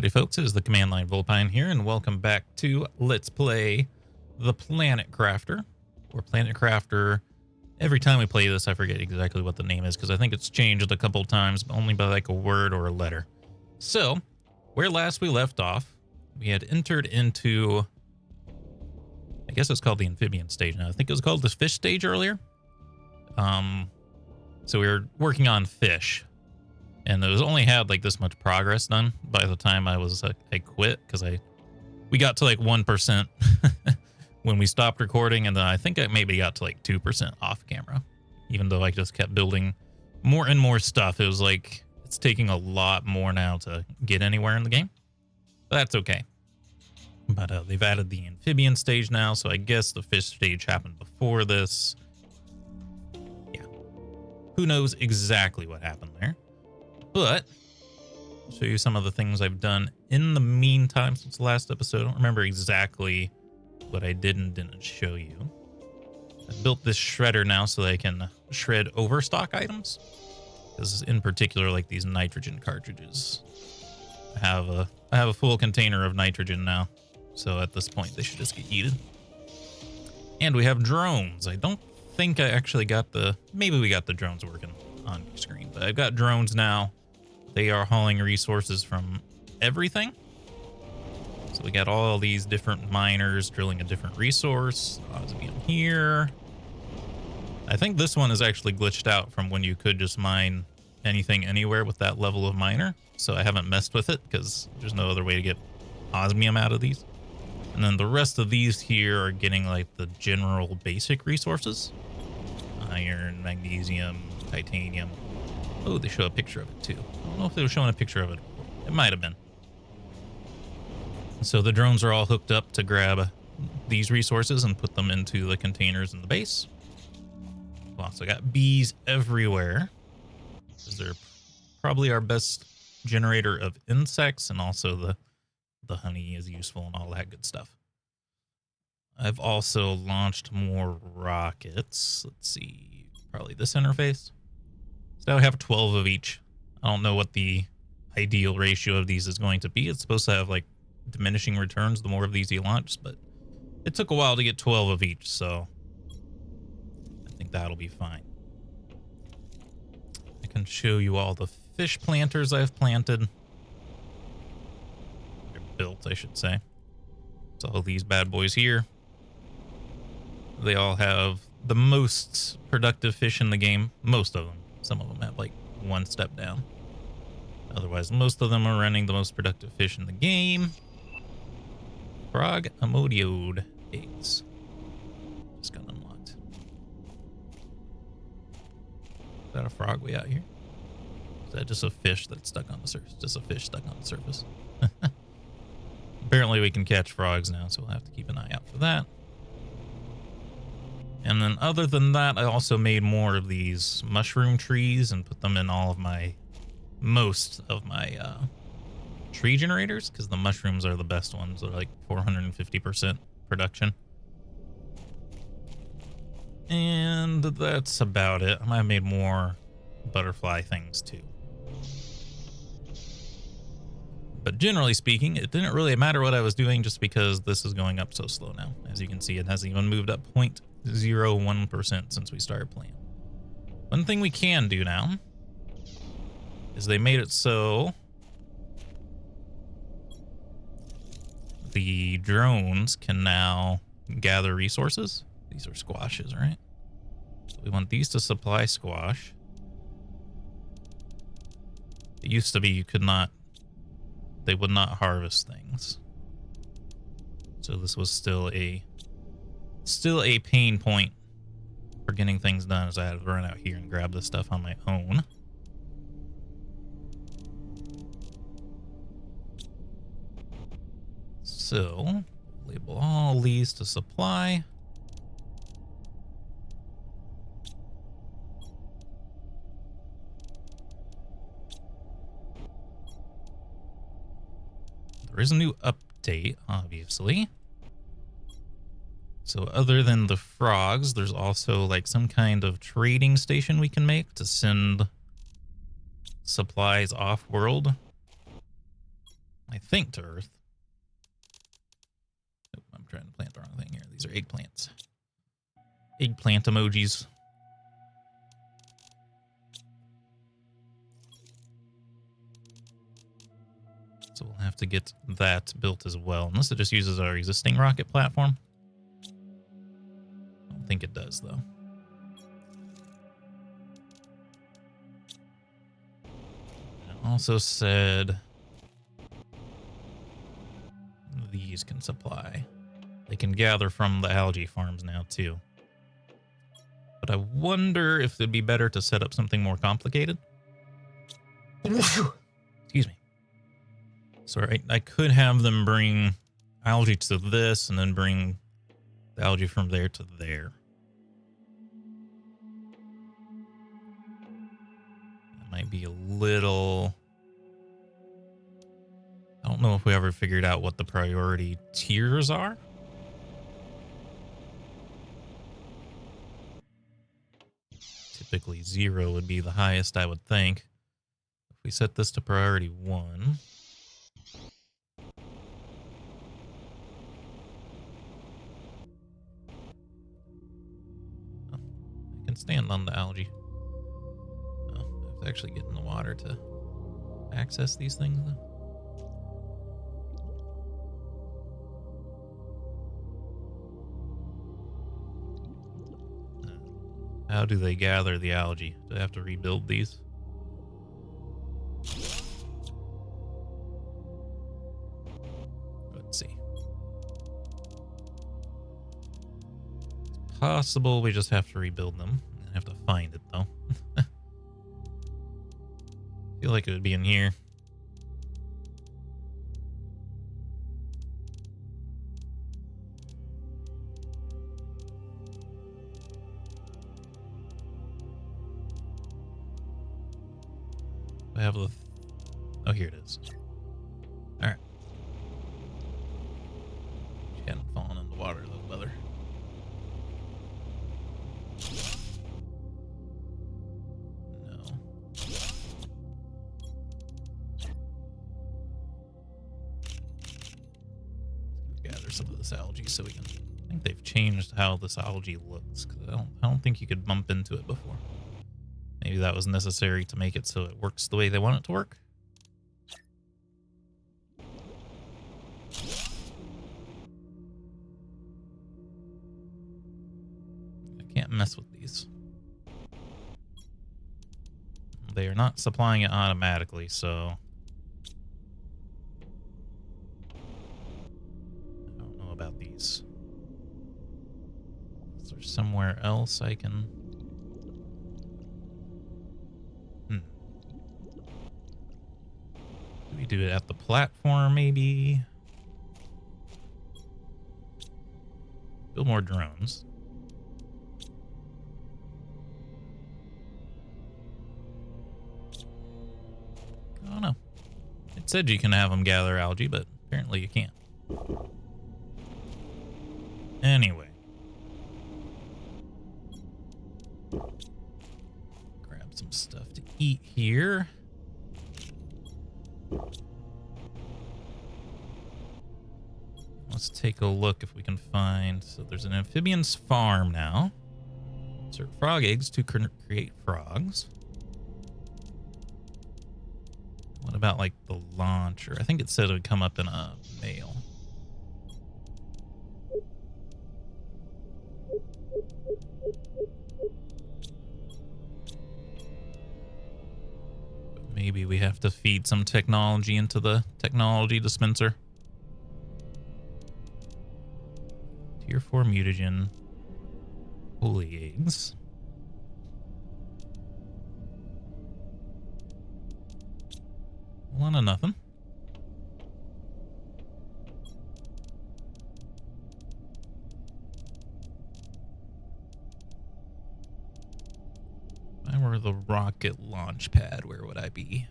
Howdy folks, it is the Command Line Vulpine here, and welcome back to Let's Play the Planet Crafter, or Planet Crafter. Every time we play this, I forget exactly what the name is, because I think it's changed a couple times, but only by like a word or a letter. So, where last we left off, we had entered into, I guess it's called the Amphibian stage now. I think it was called the Fish stage earlier. So we were working on fish. And it was only had like this much progress done by the time I quit, because we got to like 1% when we stopped recording, and then I think I maybe got to like 2% off camera. Even though I just kept building more and more stuff, it was like it's taking a lot more now to get anywhere in the game. But that's okay. But they've added the amphibian stage now, so I guess the fish stage happened before this. Yeah, who knows exactly what happened there. But I'll show you some of the things I've done in the meantime since the last episode. I don't remember exactly what I did and didn't show you. I built this shredder now so that I can shred overstock items. This is in particular like these nitrogen cartridges. I have a full container of nitrogen now, so at this point they should just get yeeted. And we have drones. I don't think I actually got maybe we got the drones working on screen, but I've got drones now. They are hauling resources from everything. So we got all these different miners drilling a different resource. Osmium here. I think this one is actually glitched out from when you could just mine anything anywhere with that level of miner. So I haven't messed with it because there's no other way to get osmium out of these. And then the rest of these here are getting like the general basic resources. Iron, magnesium, titanium. Oh, they show a picture of it too. I don't know if they were showing a picture of it. It might have been. So the drones are all hooked up to grab these resources and put them into the containers in the base. We also got bees everywhere, because they're probably our best generator of insects, and also the honey is useful and all that good stuff. I've also launched more rockets. Let's see, probably this interface. So I have 12 of each. I don't know what the ideal ratio of these is going to be. It's supposed to have like diminishing returns the more of these you launch, but it took a while to get 12 of each, so I think that'll be fine. I can show you all the fish planters I've planted. They're built, I should say. So all these bad boys here. They all have the most productive fish in the game. Most of them. Some of them have like one step down. Otherwise, most of them are running the most productive fish in the game. Frog amodiode eggs. Just got unlocked. Is that a frog way out here? Is that just a fish that's stuck on the surface? Just a fish stuck on the surface. Apparently we can catch frogs now, so we'll have to keep an eye out for that. And then other than that, I also made more of these mushroom trees and put them in most of my tree generators, because the mushrooms are the best ones. They're like 450% production. And that's about it. I might have made more butterfly things too. But generally speaking, it didn't really matter what I was doing, just because this is going up so slow now. As you can see, it hasn't even moved up 0.01% since we started playing. One thing we can do now is they made it so the drones can now gather resources. These are squashes, right? So we want these to supply squash. It used to be they would not harvest things. So this was still a pain point for getting things done, as I had to run out here and grab this stuff on my own. So label all these to supply. There is a new update, obviously. So other than the frogs, there's also like some kind of trading station we can make to send supplies off-world. I think to Earth. Oh, I'm trying to plant the wrong thing here. These are eggplants. Eggplant emojis. So we'll have to get that built as well. Unless it just uses our existing rocket platform. I don't think it does, though. It also said these can supply. They can gather from the algae farms now, too. But I wonder if it'd be better to set up something more complicated. Excuse me. So I could have them bring algae to this and then bring the algae from there to there. That might be a little... I don't know if we ever figured out what the priority tiers are. Typically 0 would be the highest, I would think. If we set this to priority 1... I can stand on the algae. Oh, I have to actually get in the water to access these things, though. How do they gather the algae? Do I have to rebuild these? Let's see. It's possible we just have to rebuild them. I have to find it, though. I feel like it would be in here. I have the... Oh, here it is. Alright. She hadn't fallen in the water, though, brother. No. Gather some of this algae so we can... I think they've changed how this algae looks, because I don't think you could bump into it before. Maybe that was necessary to make it so it works the way they want it to work. I can't mess with these. They are not supplying it automatically, so... I don't know about these. Is there somewhere else I can... Do we do it at the platform, maybe? Build more drones. I don't know. It said you can have them gather algae, but apparently you can't. Anyway. Grab some stuff to eat here. Let's take a look if we can find... So there's an amphibian's farm now. Insert frog eggs to create frogs. What about, like, the launcher? I think it said it would come up in a mail. But maybe we have to feed some technology into the technology dispenser. Tier 4 mutagen. Holy eggs. One of nothing. If I were the rocket launch pad, where would I be?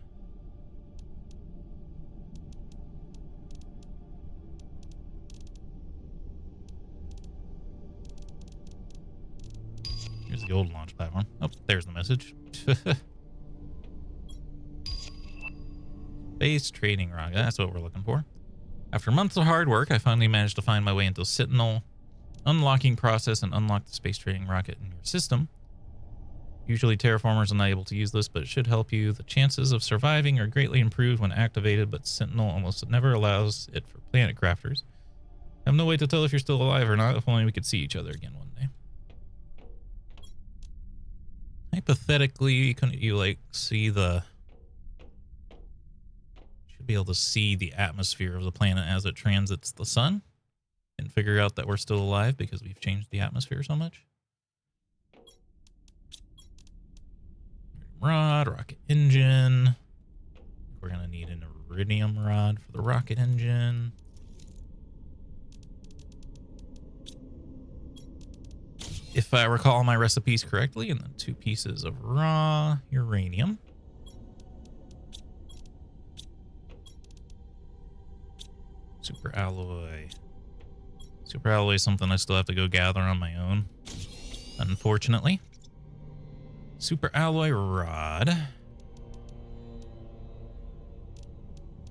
Here's the old launch platform. Oh, there's the message. Space trading rocket. That's what we're looking for. After months of hard work, I finally managed to find my way into the Sentinel unlocking process and unlock the space trading rocket in your system. Usually terraformers are not able to use this, but it should help you. The chances of surviving are greatly improved when activated, but Sentinel almost never allows it for planet crafters. I have no way to tell if you're still alive or not. If only we could see each other again one day. Hypothetically, couldn't you like see the... Should be able to see the atmosphere of the planet as it transits the sun and figure out that we're still alive because we've changed the atmosphere so much. Rod, rocket engine. We're gonna need an iridium rod for the rocket engine. If I recall my recipes correctly, and then 2 pieces of raw uranium. Super alloy. Super alloy is something I still have to go gather on my own, unfortunately. Super alloy rod.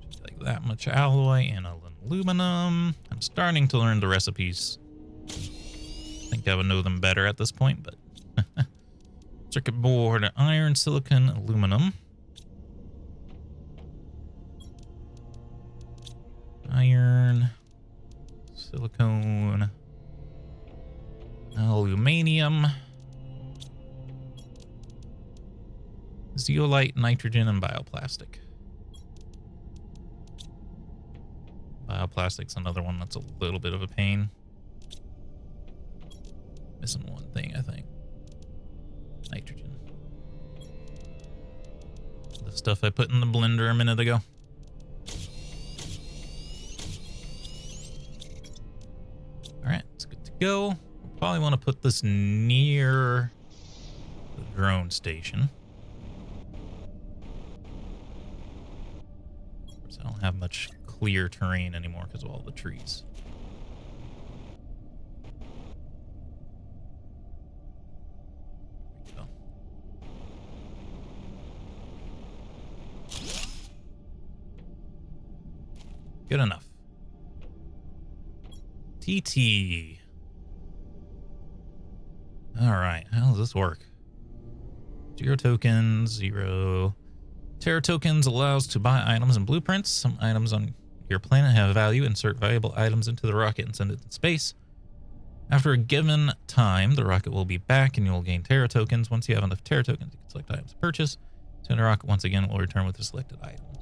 Just like that much alloy and aluminum. I'm starting to learn the recipes. I think I would know them better at this point, but circuit board, iron, silicon, aluminum. Iron, silicone, aluminium. Zeolite, nitrogen, and bioplastic. Bioplastic's another one that's a little bit of a pain. Missing one thing, I think. Nitrogen. The stuff I put in the blender a minute ago. Alright, it's good to go. We'll probably want to put this near the drone station. I don't have much clear terrain anymore because of all the trees. There we go. Good enough. TT. All right, how does this work? 0 tokens, 0. Terra tokens allows to buy items and blueprints. Some items on your planet have value. Insert valuable items into the rocket and send it to space. After a given time, the rocket will be back and you will gain Terra tokens. Once you have enough Terra tokens, you can select items to purchase. Send the rocket once again will return with the selected items.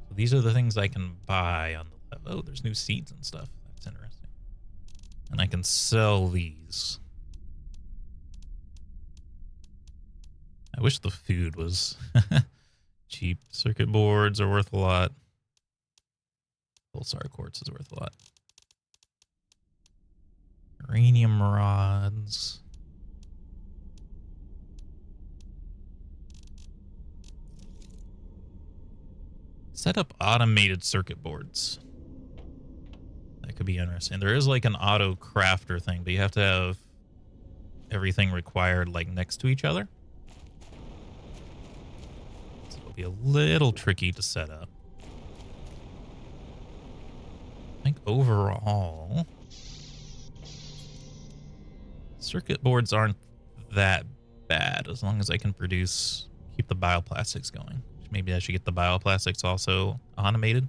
So these are the things I can buy on the level. Oh, there's new seeds and stuff. That's interesting. And I can sell these. I wish the food was cheap. Circuit boards are worth a lot. Pulsar quartz is worth a lot. Uranium rods. Set up automated circuit boards. That could be interesting. There is like an auto crafter thing, but you have to have everything required like next to each other. Be a little tricky to set up. I think overall circuit boards aren't that bad as long as I can keep the bioplastics going. Maybe I should get the bioplastics also automated.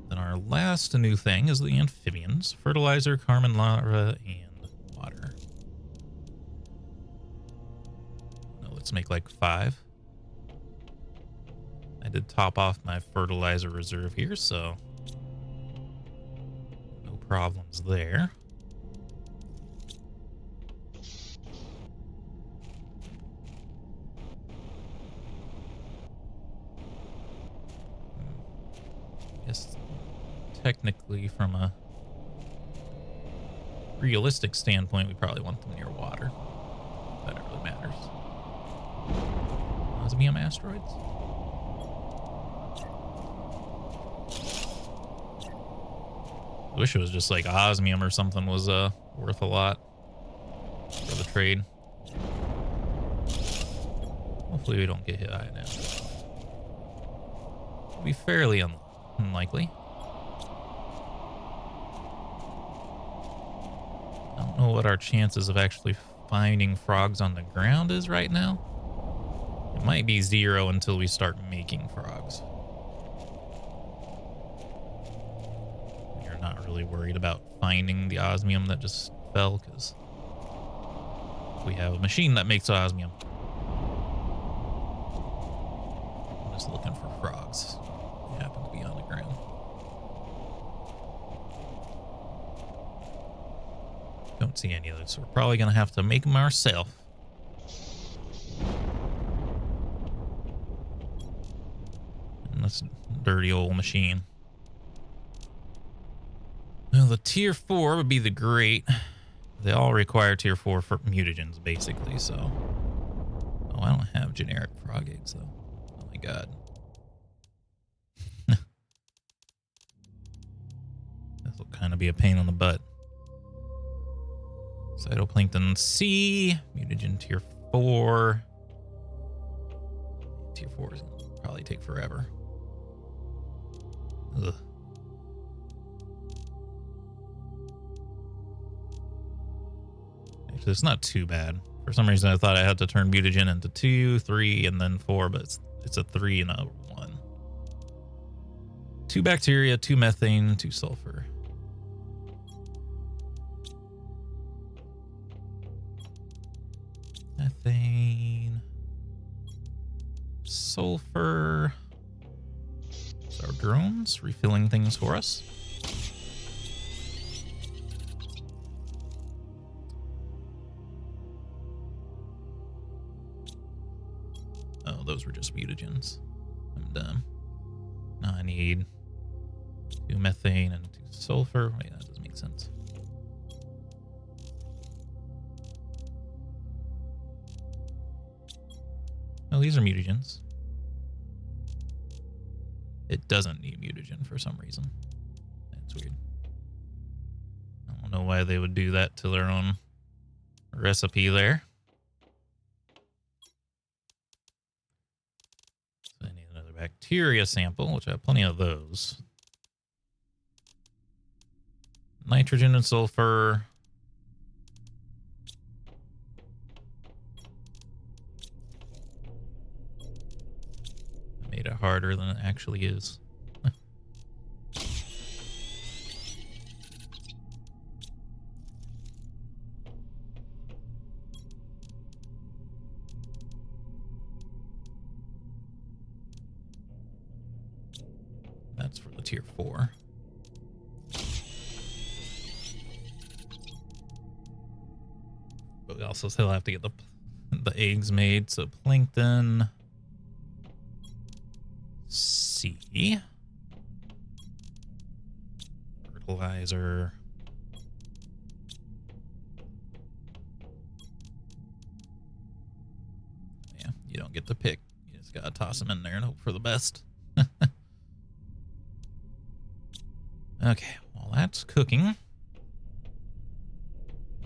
Then our last new thing is the amphibians, fertilizer, carbon lava, and water. Let's make like 5. I did top off my fertilizer reserve here, so no problems there. Guess technically from a realistic standpoint, we probably want them near water. That really matters. Osmium asteroids? I wish it was just like osmium or something was worth a lot for the trade. Hopefully we don't get hit high now. It'll be fairly unlikely. I don't know what our chances of actually finding frogs on the ground is right now. It might be 0 until we start making frogs. You're not really worried about finding the osmium that just fell, because we have a machine that makes osmium. I'm just looking for frogs. They happen to be on the ground. Don't see any of those, so we're probably going to have to make them ourselves. And this dirty old machine. Well, the tier 4 would be the great. They all require tier 4 for mutagens, basically, so. Oh, I don't have generic frog eggs, though. Oh my god. This will kind of be a pain in the butt. Cytoplankton C, mutagen tier 4. Tier 4 is going to probably take forever. Ugh. Actually, it's not too bad. For some reason, I thought I had to turn mutagen into 2, 3, and then 4, but it's a 3 and a 1. 2 bacteria, 2 methane, 2 sulfur. Methane. Sulfur. So our drones refilling things for us. Oh, those were just mutagens. I'm done. Now I need 2 methane and 2 sulfur. Wait, that doesn't make sense. No, these are mutagens. It doesn't need mutagen for some reason. That's weird. I don't know why they would do that to their own recipe there. So I need another bacteria sample, which I have plenty of those. Nitrogen and sulfur. Made it harder than it actually is. That's for the tier 4. But we also still have to get the eggs made. So plankton C. Fertilizer. Yeah, you don't get to pick. You just gotta toss them in there and hope for the best. Okay, well that's cooking.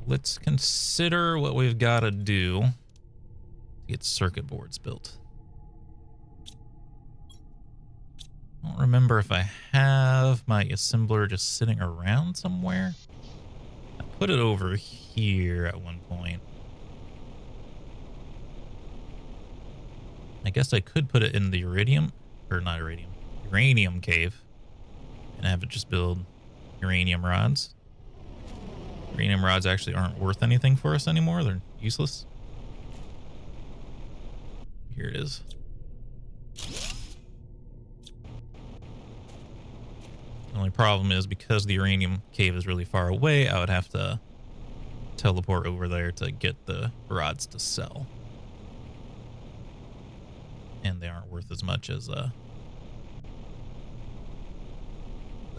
Let's consider what we've got to do to get circuit boards built. I don't remember if I have my assembler just sitting around somewhere. I put it over here at one point. I guess I could put it in the iridium, or not iridium, uranium cave, and have it just build uranium rods. Uranium rods actually aren't worth anything for us anymore. They're useless. Here it is. The only problem is because the uranium cave is really far away, I would have to teleport over there to get the rods to sell. And they aren't worth as much as the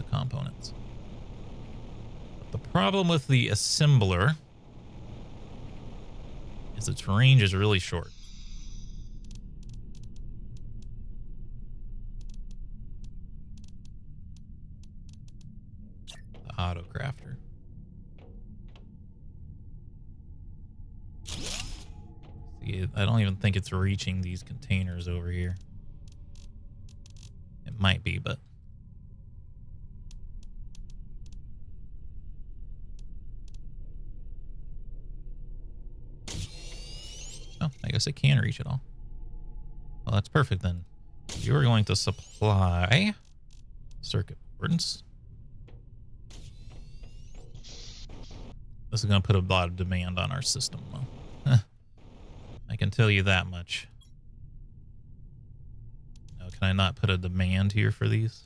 components. But the problem with the assembler is its range is really short. The auto crafter. I don't even think it's reaching these containers over here. It might be, but oh, I guess it can reach it all. Well, that's perfect then. You are going to supply circuit boards. This is going to put a lot of demand on our system, though. I can tell you that much. Now, can I not put a demand here for these?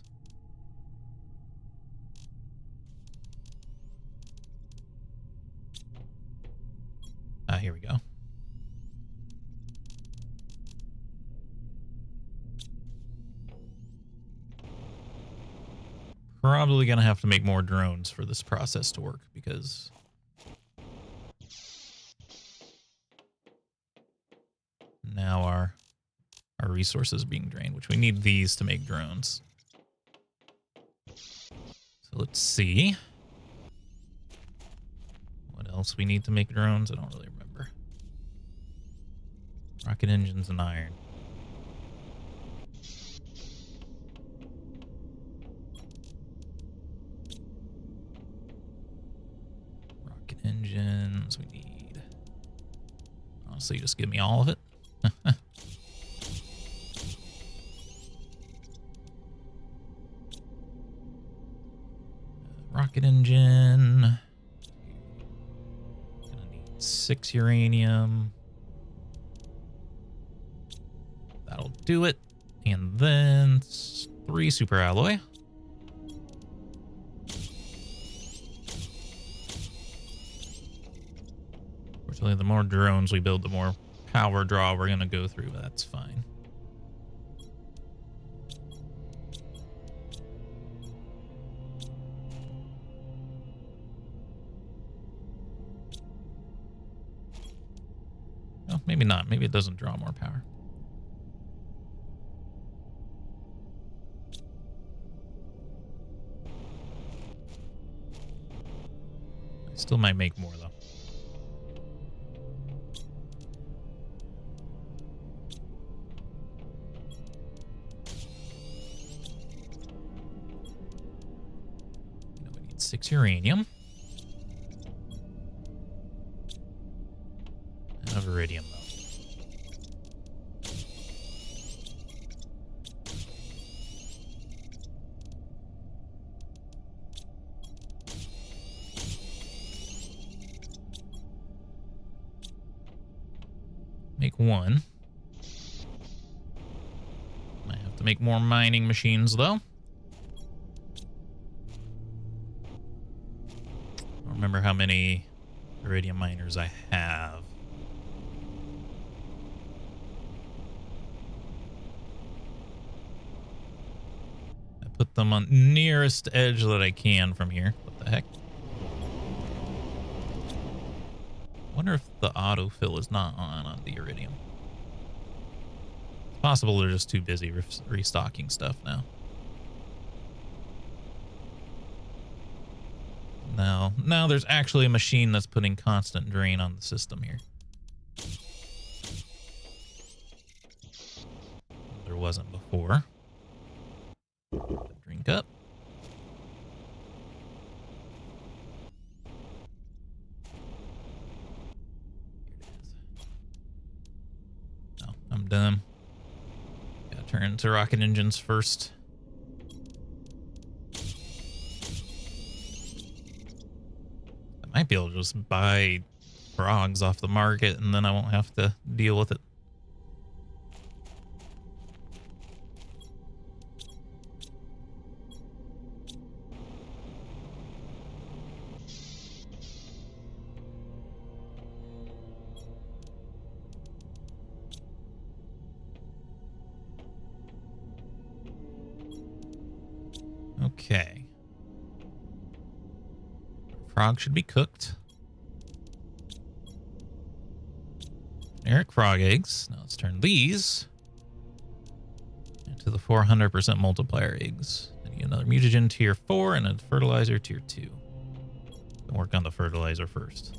Ah, here we go. Probably going to have to make more drones for this process to work because now our resources being drained, which we need these to make drones. So let's see what else we need to make drones. I don't really remember. Rocket engines and iron. Rocket engines we need. Honestly, just give me all of it. Rocket engine. Gonna need 6 uranium. That'll do it. And then 3 super alloy. Fortunately, the more drones we build, the more power draw we're gonna go through, but that's fine. Oh, maybe not. Maybe it doesn't draw more power. I still might make more, though. We need 6 uranium. And a iridium, though. Make 1. Might have to make more mining machines, though. I don't remember how many iridium miners I have. I put them on nearest edge that I can from here. What the heck? Wonder if the autofill is not on the iridium. It's possible they're just too busy restocking stuff now. Now there's actually a machine that's putting constant drain on the system here. There wasn't before. Drink up. I'm done. Gotta turn to rocket engines first. I might be able to just buy frogs off the market and then I won't have to deal with it. Okay. Frog should be cooked. Generic frog eggs. Now let's turn these into the 400% multiplier eggs. I need another mutagen tier 4 and a fertilizer tier 2. We'll work on the fertilizer first.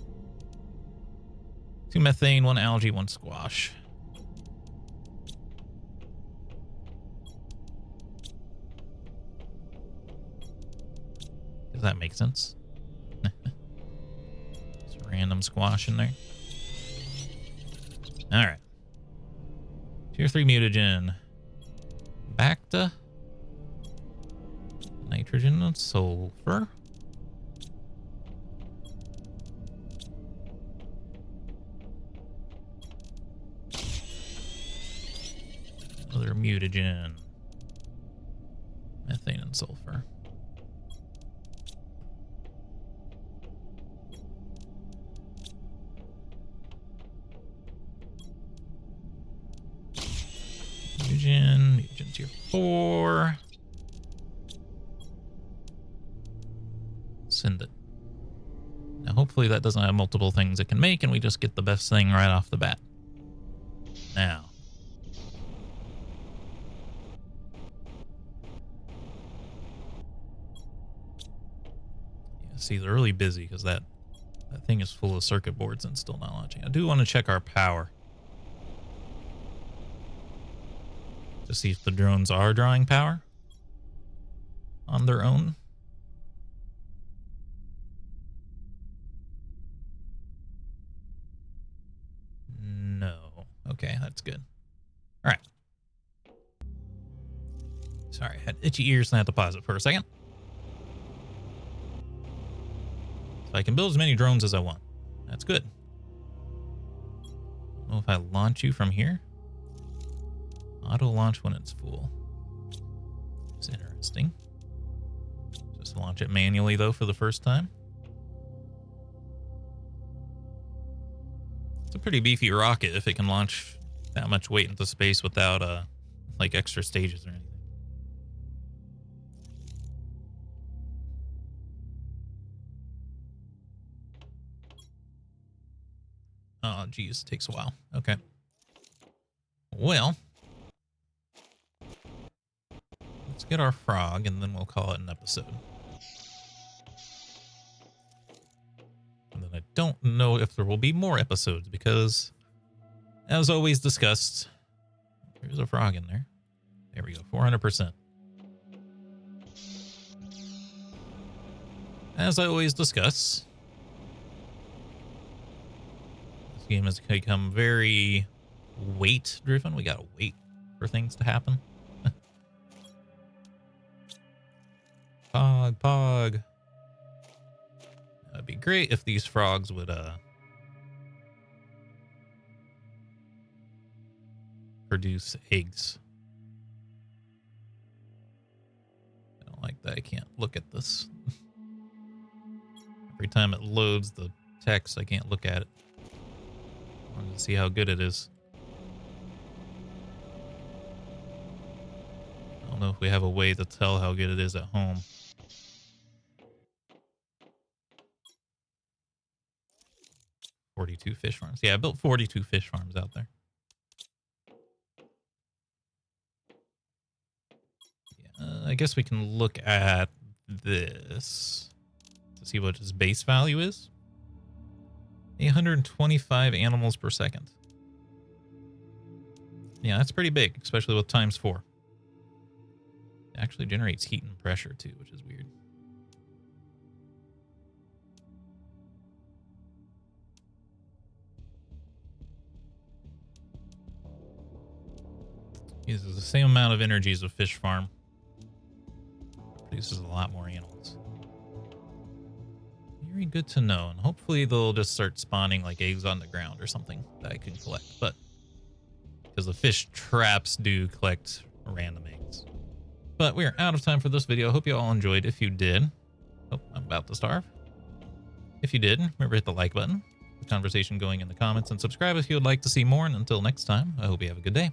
2 methane, 1 algae, 1 squash. Does that make sense? Just random squash in there. All right. Tier 3 mutagen. Back to nitrogen and sulfur. Another mutagen. Methane and sulfur. Mutagen tier 4. Send it. Now, hopefully that doesn't have multiple things it can make, and we just get the best thing right off the bat. Now. Yeah, see, they're really busy because that thing is full of circuit boards and still not launching. I do want to check our power. To see if the drones are drawing power on their own. No. Okay, that's good. All right. Sorry, I had itchy ears and I had to pause it for a second. So I can build as many drones as I want. That's good. I don't know if I launch you from here. Auto launch when it's full. It's interesting. Just launch it manually though for the first time. It's a pretty beefy rocket if it can launch that much weight into space without like extra stages or anything. Oh geez, it takes a while. Okay. Well, let's get our frog, and then we'll call it an episode. And then I don't know if there will be more episodes, because, as always discussed, there's a frog in there. There we go, 400%. As I always discuss, this game has become very weight-driven. We gotta wait for things to happen. Pog. That'd be great if these frogs would produce eggs. I don't like that I can't look at this. Every time it loads the text, I can't look at it. I wanted to see how good it is. I don't know if we have a way to tell how good it is at home. "42 fish farms." Yeah, I built 42 fish farms out there. Yeah, I guess we can look at this to see what its base value is. 825 animals per second. Yeah, that's pretty big, especially with ×4. It actually generates heat and pressure too, which is weird. Uses the same amount of energy as a fish farm. Produces a lot more animals. Very good to know. And hopefully they'll just start spawning like eggs on the ground or something that I can collect. But because the fish traps do collect random eggs. But we're out of time for this video. Hope you all enjoyed. If you did, oh, I'm about to starve. If you did, remember hit the like button, the conversation going in the comments, and subscribe if you would like to see more. And until next time, I hope you have a good day.